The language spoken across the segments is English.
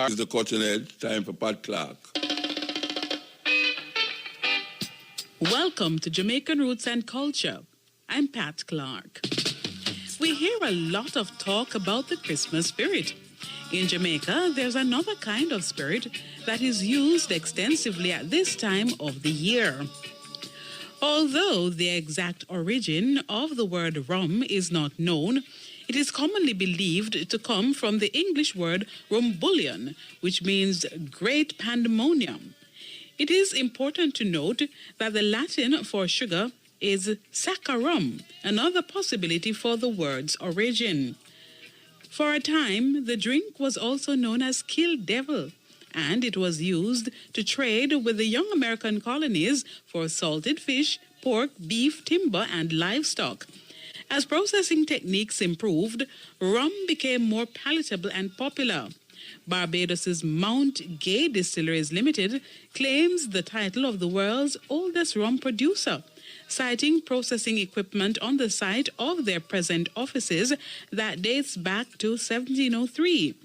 Is the cutting edge. Time for Pat Clark. Welcome to Jamaican Roots and Culture. I'm Pat Clark. We hear a lot of talk about the Christmas spirit. In Jamaica, there's another kind of spirit that is used extensively at this time of the year. Although the exact origin of the word rum is not known, it is commonly believed to come from the English word rumbullion, which means great pandemonium. It is important to note that the Latin for sugar is saccharum, another possibility for the word's origin. For a time, the drink was also known as kill devil, and it was used to trade with the young American colonies for salted fish, pork, beef, timber, and livestock. As processing techniques improved, rum became more palatable and popular. Barbados's Mount Gay Distilleries Limited claims the title of the world's oldest rum producer, citing processing equipment on the site of their present offices that dates back to 1703.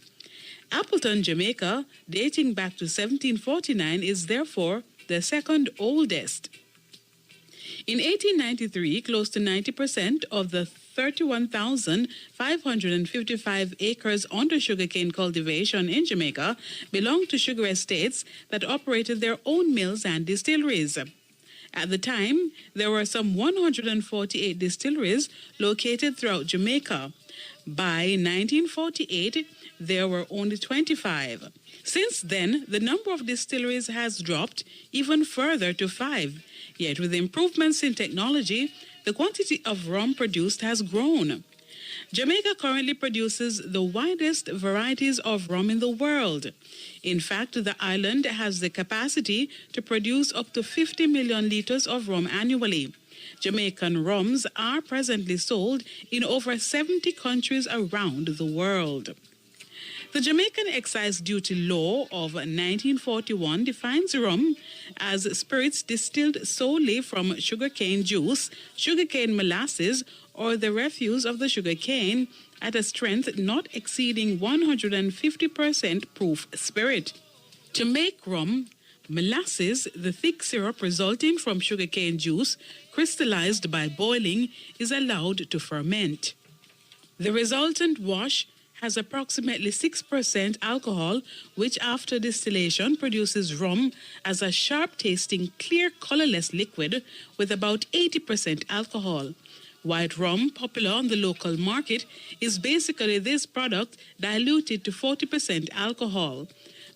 Appleton, Jamaica, dating back to 1749, is therefore the second oldest. In 1893, close to 90% of the 31,555 acres under sugarcane cultivation in Jamaica belonged to sugar estates that operated their own mills and distilleries. At the time, there were some 148 distilleries located throughout Jamaica. By 1948, there were only 25. Since then, the number of distilleries has dropped even further to 5. Yet with improvements in technology, the quantity of rum produced has grown. Jamaica currently produces the widest varieties of rum in the world. In fact, the island has the capacity to produce up to 50 million liters of rum annually. Jamaican rums are presently sold in over 70 countries around the world. The Jamaican Excise Duty Law of 1941 defines rum as spirits distilled solely from sugarcane juice, sugarcane molasses, or the refuse of the sugarcane at a strength not exceeding 150% proof spirit. To make rum, molasses, the thick syrup resulting from sugarcane juice, crystallized by boiling, is allowed to ferment. The resultant wash has approximately 6% alcohol, which after distillation produces rum as a sharp-tasting, clear, colorless liquid with about 80% alcohol. White rum, popular on the local market, is basically this product diluted to 40% alcohol.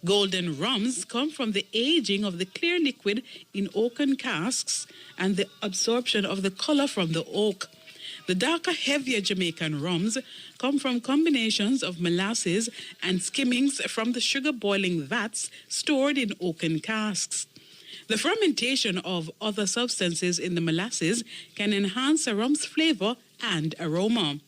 Golden rums come from the aging of the clear liquid in oaken casks and the absorption of the color from the oak. The darker, heavier Jamaican rums come from combinations of molasses and skimmings from the sugar boiling vats stored in oaken casks. The fermentation of other substances in the molasses can enhance a rum's flavor and aroma.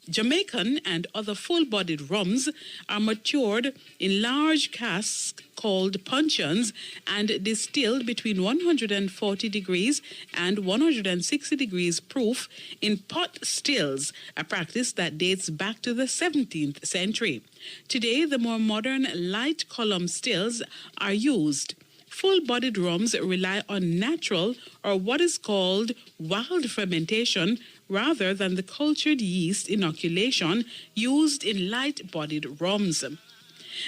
Jamaican and other full-bodied rums are matured in large casks called puncheons and distilled between 140 degrees and 160 degrees proof in pot stills, a practice that dates back to the 17th century. Today, the more modern light column stills are used. Full-bodied rums rely on natural or what is called wild fermentation rather than the cultured yeast inoculation used in light-bodied rums.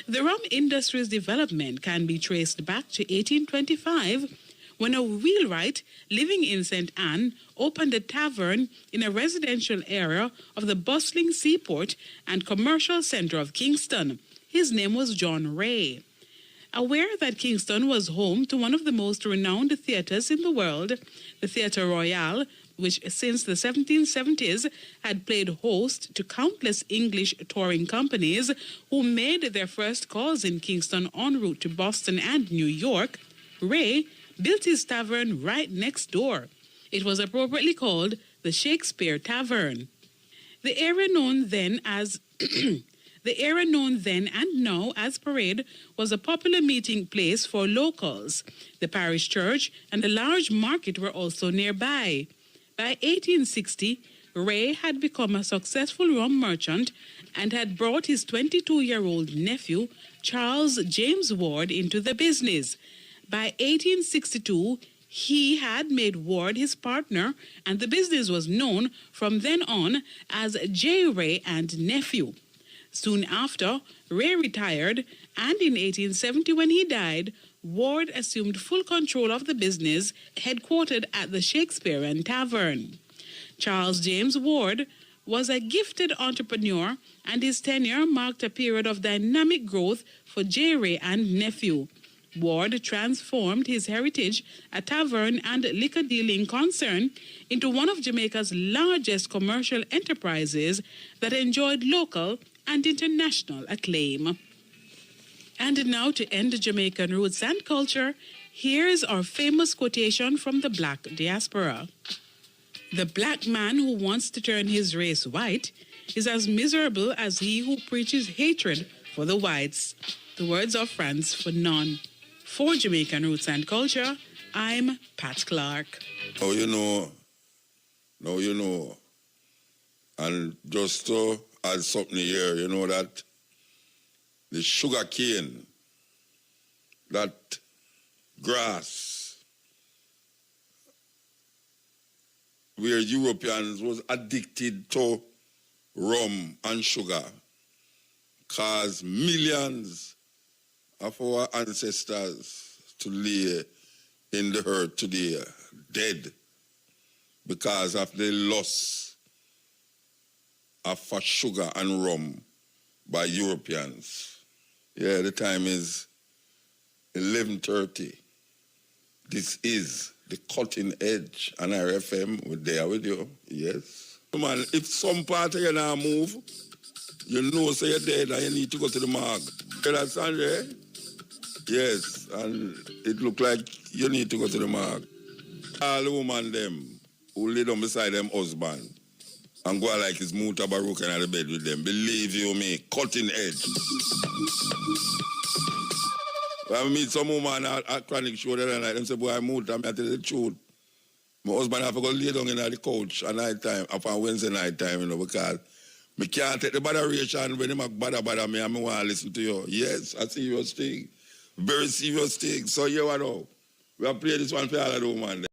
The rum industry's development can be traced back to 1825 when a wheelwright living in St. Anne opened a tavern in a residential area of the bustling seaport and commercial center of Kingston. His name was John Ray. Aware that Kingston was home to one of the most renowned theaters in the world, the Theatre Royal, which since the 1770s had played host to countless English touring companies who made their first calls in Kingston en route to Boston and New York, Ray built his tavern right next door. It was appropriately called the Shakespeare Tavern. The area known then and now as Parade was a popular meeting place for locals. The parish church and a large market were also nearby. By 1860, Ray had become a successful rum merchant and had brought his 22-year-old nephew, Charles James Ward into the business. By 1862, he had made Ward his partner, and the business was known from then on as J. Ray and Nephew. Soon after, Ray retired, and in 1870, when he died, Ward assumed full control of the business, headquartered at the Shakespearean Tavern. Charles James Ward was a gifted entrepreneur, and his tenure marked a period of dynamic growth for J. Ray and Nephew. Ward transformed his heritage, a tavern and liquor dealing concern, into one of Jamaica's largest commercial enterprises that enjoyed local and international acclaim. And now, to end Jamaican roots and culture, here's our famous quotation from the Black diaspora. "The black man who wants to turn his race white is as miserable as he who preaches hatred for the whites." The words of Franz Fanon. For Jamaican Roots and Culture, I'm Pat Clark. Now you know. And just to add something here, you know that the sugar cane, that grass, where Europeans was addicted to rum and sugar, caused millions of our ancestors to lay in the earth today, dead, because of the loss of sugar and rum by Europeans. Yeah, the time is 11:30. This is the Cutting Edge on RFM. We're there with you. Yes. Man, if some part of you now move, you know say you're dead and you need to go to the morgue. You understand, eh? Yes, and it look like you need to go to the morgue. All the women them who lay down beside them husband and go like his Muta Baruch in the bed with them, believe you me, Cutting Edge. When I meet some woman at Chronic show the other night, them say, boy, Muta, I tell you the truth. My husband have to go lay down in the couch at night time, upon Wednesday night time, you know, because I can't take the botheration when they bother me and I want to listen to you. Yes, a serious thing. Very serious thing. So you know, we have played this one for all of the women.